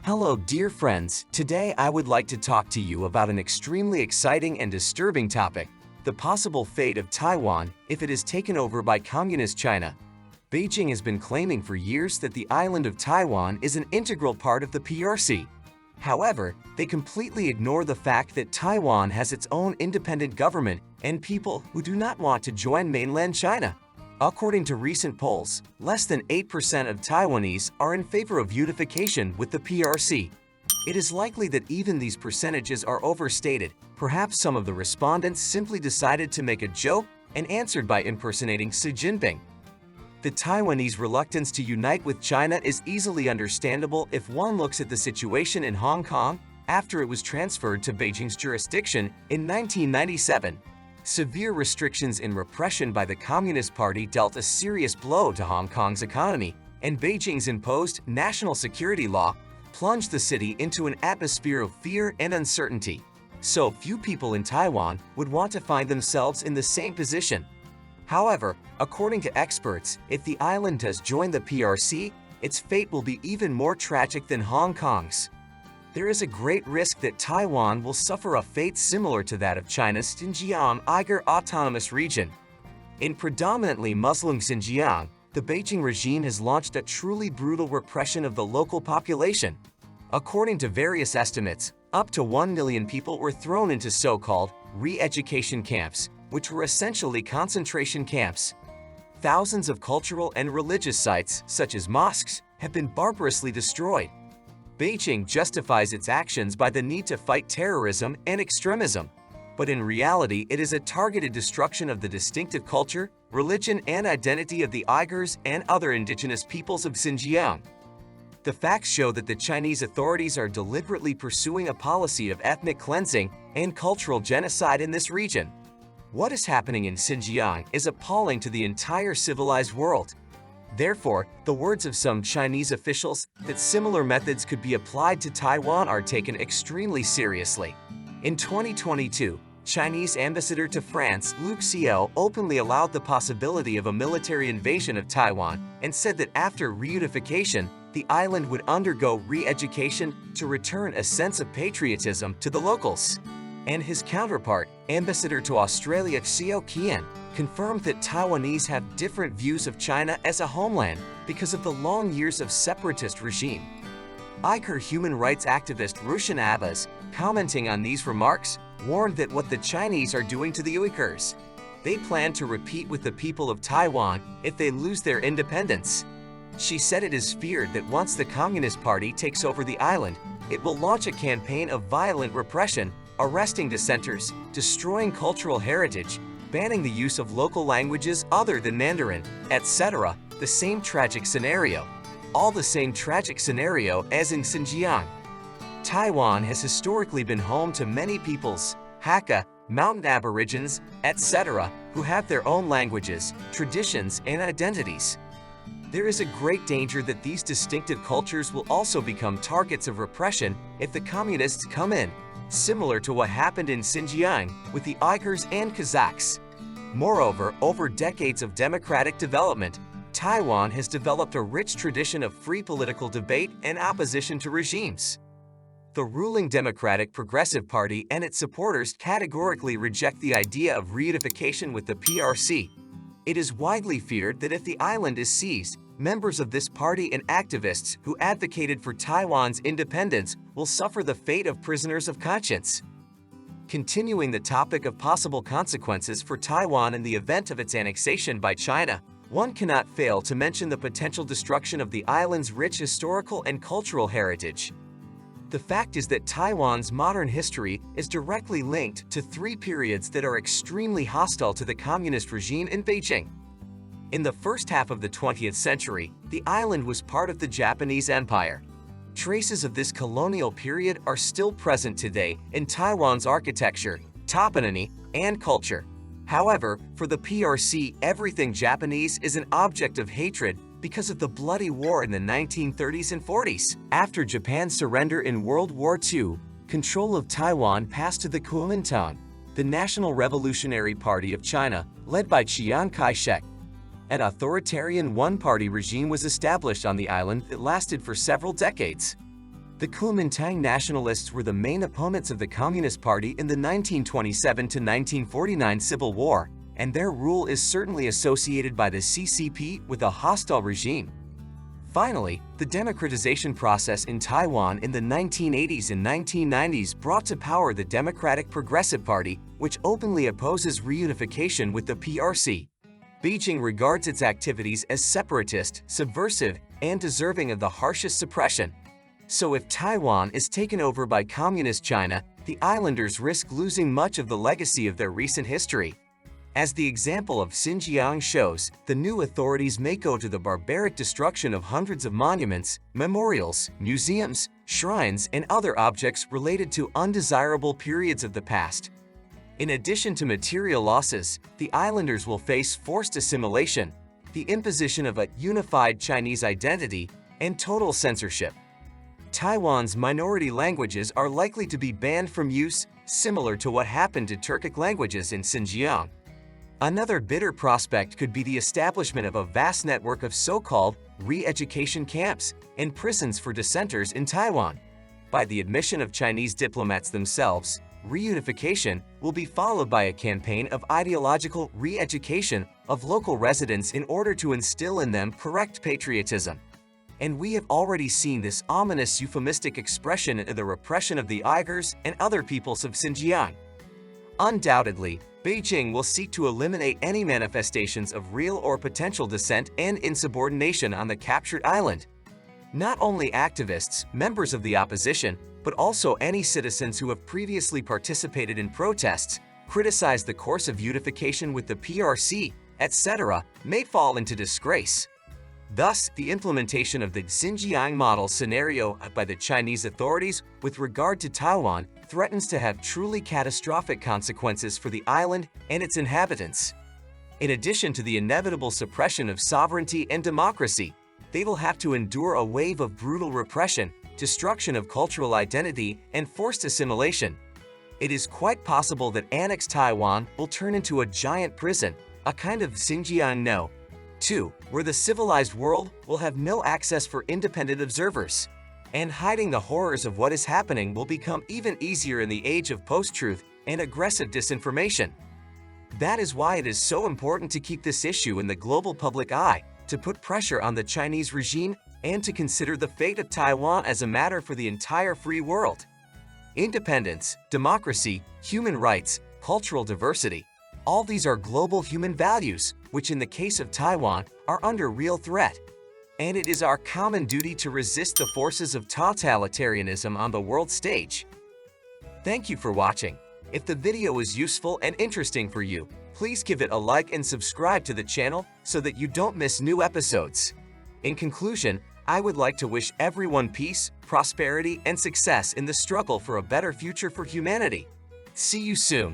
Hello, dear friends. Today I would like to talk to you about an extremely exciting and disturbing topic, the possible fate of Taiwan if it is taken over by Communist China. Beijing has been claiming for years that the island of Taiwan is an integral part of the PRC. However, they completely ignore the fact that Taiwan has its own independent government and people who do not want to join mainland China. According to recent polls, less than 8% of Taiwanese are in favor of unification with the PRC. It is likely that even these percentages are overstated. Perhaps some of the respondents simply decided to make a joke and answered by impersonating Xi Jinping. The Taiwanese reluctance to unite with China is easily understandable if one looks at the situation in Hong Kong after it was transferred to Beijing's jurisdiction in 1997. Severe restrictions and repression by the Communist Party dealt a serious blow to Hong Kong's economy, and Beijing's imposed national security law plunged the city into an atmosphere of fear and uncertainty. So few people in Taiwan would want to find themselves in the same position. However, according to experts, if the island does join the PRC, its fate will be even more tragic than Hong Kong's. There is a great risk that Taiwan will suffer a fate similar to that of China's Xinjiang Uyghur Autonomous Region. In predominantly Muslim Xinjiang, the Beijing regime has launched a truly brutal repression of the local population. According to various estimates, up to 1 million people were thrown into so-called re-education camps, which were essentially concentration camps. Thousands of cultural and religious sites, such as mosques, have been barbarously destroyed. Beijing justifies its actions by the need to fight terrorism and extremism. But in reality, it is a targeted destruction of the distinctive culture, religion, and identity of the Uyghurs and other indigenous peoples of Xinjiang. The facts show that the Chinese authorities are deliberately pursuing a policy of ethnic cleansing and cultural genocide in this region. What is happening in Xinjiang is appalling to the entire civilized world. Therefore, the words of some Chinese officials that similar methods could be applied to Taiwan are taken extremely seriously. In 2022, Chinese ambassador to France Luc Xiao openly allowed the possibility of a military invasion of Taiwan and said that after reunification, the island would undergo re-education to return a sense of patriotism to the locals. And his counterpart, ambassador to Australia Xiao Qian, confirmed that Taiwanese have different views of China as a homeland because of the long years of separatist regime. Uyghur human rights activist Rushan Abbas, commenting on these remarks, warned that what the Chinese are doing to the Uyghurs, they plan to repeat with the people of Taiwan if they lose their independence. She said it is feared that once the Communist Party takes over the island, it will launch a campaign of violent repression, arresting dissenters, destroying cultural heritage, banning the use of local languages other than Mandarin, etc. The same tragic scenario. All the same tragic scenario as in Xinjiang. Taiwan has historically been home to many peoples, Hakka, mountain aborigines, etc., who have their own languages, traditions, and identities. There is a great danger that these distinctive cultures will also become targets of repression if the communists come in, similar to what happened in Xinjiang with the Uyghurs and Kazakhs. Moreover, over decades of democratic development, Taiwan has developed a rich tradition of free political debate and opposition to regimes. The ruling Democratic Progressive Party and its supporters categorically reject the idea of reunification with the PRC. It is widely feared that if the island is seized, members of this party and activists who advocated for Taiwan's independence will suffer the fate of prisoners of conscience. Continuing the topic of possible consequences for Taiwan in the event of its annexation by China, one cannot fail to mention the potential destruction of the island's rich historical and cultural heritage. The fact is that Taiwan's modern history is directly linked to three periods that are extremely hostile to the communist regime in Beijing. In the first half of the 20th century, the island was part of the Japanese Empire. Traces of this colonial period are still present today in Taiwan's architecture, toponymy, and culture. However, for the PRC, everything Japanese is an object of hatred because of the bloody war in the 1930s and 40s. After Japan's surrender in World War II, control of Taiwan passed to the Kuomintang, the National Revolutionary Party of China, led by Chiang Kai-shek. An authoritarian one-party regime was established on the island that lasted for several decades. The Kuomintang nationalists were the main opponents of the Communist Party in the 1927 to 1949 Civil War, and their rule is certainly associated by the CCP with a hostile regime. Finally, the democratization process in Taiwan in the 1980s and 1990s brought to power the Democratic Progressive Party, which openly opposes reunification with the PRC. Beijing regards its activities as separatist, subversive, and deserving of the harshest suppression. So if Taiwan is taken over by Communist China, the islanders risk losing much of the legacy of their recent history. As the example of Xinjiang shows, the new authorities may go to the barbaric destruction of hundreds of monuments, memorials, museums, shrines, and other objects related to undesirable periods of the past. In addition to material losses, the islanders will face forced assimilation, the imposition of a unified Chinese identity, and total censorship. Taiwan's minority languages are likely to be banned from use, similar to what happened to Turkic languages in Xinjiang. Another bitter prospect could be the establishment of a vast network of so-called re-education camps and prisons for dissenters in Taiwan. By the admission of Chinese diplomats themselves, reunification will be followed by a campaign of ideological re-education of local residents in order to instill in them correct patriotism. And we have already seen this ominous euphemistic expression in the repression of the Uyghurs and other peoples of Xinjiang. Undoubtedly, Beijing will seek to eliminate any manifestations of real or potential dissent and insubordination on the captured island. Not only activists, members of the opposition, but also any citizens who have previously participated in protests, criticized the course of unification with the PRC, etc., may fall into disgrace. Thus, the implementation of the Xinjiang model scenario by the Chinese authorities with regard to Taiwan threatens to have truly catastrophic consequences for the island and its inhabitants. In addition to the inevitable suppression of sovereignty and democracy, they will have to endure a wave of brutal repression, destruction of cultural identity, and forced assimilation. It is quite possible that annexed Taiwan will turn into a giant prison, a kind of Xinjiang No. 2, where the civilized world will have no access for independent observers. And hiding the horrors of what is happening will become even easier in the age of post-truth and aggressive disinformation. That is why it is so important to keep this issue in the global public eye, to put pressure on the Chinese regime, and to consider the fate of Taiwan as a matter for the entire free world. Independence, democracy, human rights, cultural diversity, all these are global human values, which in the case of Taiwan are under real threat. And it is our common duty to resist the forces of totalitarianism on the world stage. Thank you for watching. If the video was useful and interesting for you, please give it a like and subscribe to the channel so that you don't miss new episodes. In conclusion, I would like to wish everyone peace, prosperity, and success in the struggle for a better future for humanity. See you soon.